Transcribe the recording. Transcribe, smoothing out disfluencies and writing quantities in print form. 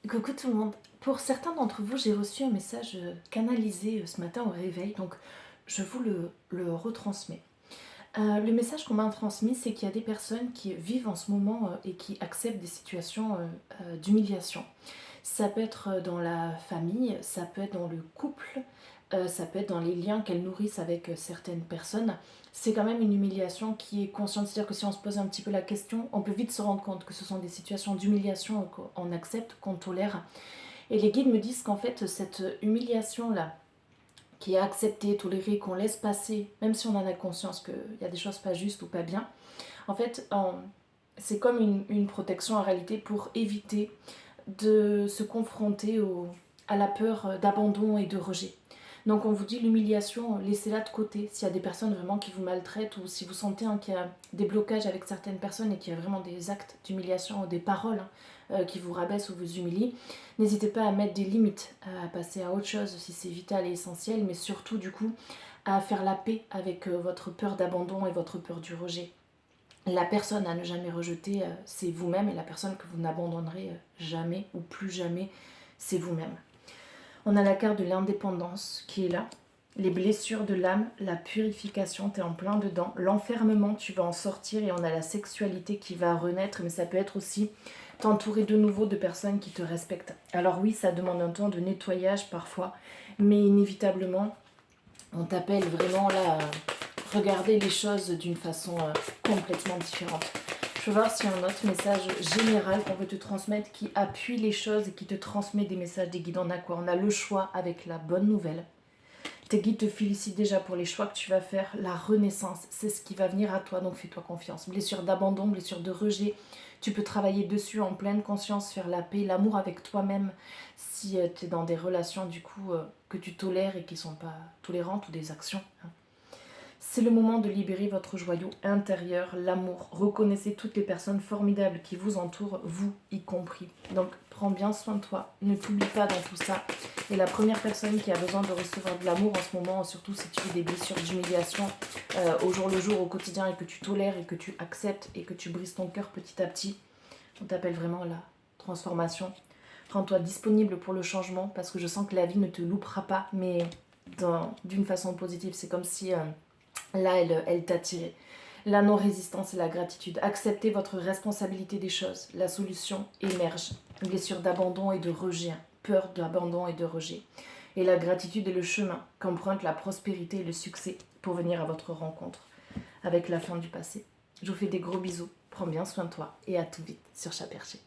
Coucou tout le monde. Pour certains d'entre vous, j'ai reçu un message canalisé ce matin au réveil, donc je vous le retransmets. Le message qu'on m'a transmis, c'est qu'il y a des personnes qui vivent en ce moment et qui acceptent des situations d'humiliation. Ça peut être dans la famille, ça peut être dans le couple, ça peut être dans les liens qu'elles nourrissent avec certaines personnes. C'est quand même une humiliation qui est consciente, c'est-à-dire que si on se pose un petit peu la question, on peut vite se rendre compte que ce sont des situations d'humiliation qu'on accepte, qu'on tolère. Et les guides me disent qu'en fait, cette humiliation-là, qui est acceptée, tolérée, qu'on laisse passer, même si on en a conscience qu'il y a des choses pas justes ou pas bien, en fait, c'est comme une protection en réalité pour éviter de se confronter à la peur d'abandon et de rejet. Donc on vous dit l'humiliation, laissez-la de côté. S'il y a des personnes vraiment qui vous maltraitent ou si vous sentez qu'il y a des blocages avec certaines personnes et qu'il y a vraiment des actes d'humiliation ou des paroles qui vous rabaissent ou vous humilient, n'hésitez pas à mettre des limites, à passer à autre chose si c'est vital et essentiel, mais surtout du coup à faire la paix avec votre peur d'abandon et votre peur du rejet. La personne à ne jamais rejeter, c'est vous-même, et la personne que vous n'abandonnerez jamais ou plus jamais, c'est vous-même. On a la carte de l'indépendance qui est là. Les blessures de l'âme, la purification, tu es en plein dedans. L'enfermement, tu vas en sortir, et on a la sexualité qui va renaître, mais ça peut être aussi t'entourer de nouveau de personnes qui te respectent. Alors oui, ça demande un temps de nettoyage parfois, mais inévitablement, on t'appelle vraiment là à regarder les choses d'une façon complètement différente. Je veux voir s'il y a un autre message général qu'on veut te transmettre qui appuie les choses et qui te transmet des messages des guides. On a quoi? On a le choix avec la bonne nouvelle. Tes guides te félicitent déjà pour les choix que tu vas faire. La renaissance, c'est ce qui va venir à toi, donc fais-toi confiance. Blessure d'abandon, blessure de rejet, tu peux travailler dessus en pleine conscience, faire la paix, l'amour avec toi-même. Si tu es dans des relations du coup que tu tolères et qui ne sont pas tolérantes, ou des actions, hein. C'est le moment de libérer votre joyau intérieur, l'amour. Reconnaissez toutes les personnes formidables qui vous entourent, vous y compris. Donc prends bien soin de toi, ne t'oublie pas dans tout ça. Et la première personne qui a besoin de recevoir de l'amour en ce moment, surtout si tu vis des blessures d'humiliation au jour le jour, au quotidien, et que tu tolères et que tu acceptes et que tu brises ton cœur petit à petit, on t'appelle vraiment la transformation. Rends-toi disponible pour le changement, parce que je sens que la vie ne te loupera pas, mais d'une façon positive. C'est comme si là, elle t'attirait. La non-résistance et la gratitude. Acceptez votre responsabilité des choses. La solution émerge. Blessure d'abandon et de rejet. Peur d'abandon et de rejet. Et la gratitude est le chemin qu'emprunte la prospérité et le succès pour venir à votre rencontre avec la fin du passé. Je vous fais des gros bisous. Prends bien soin de toi et à tout vite sur Chat Perché.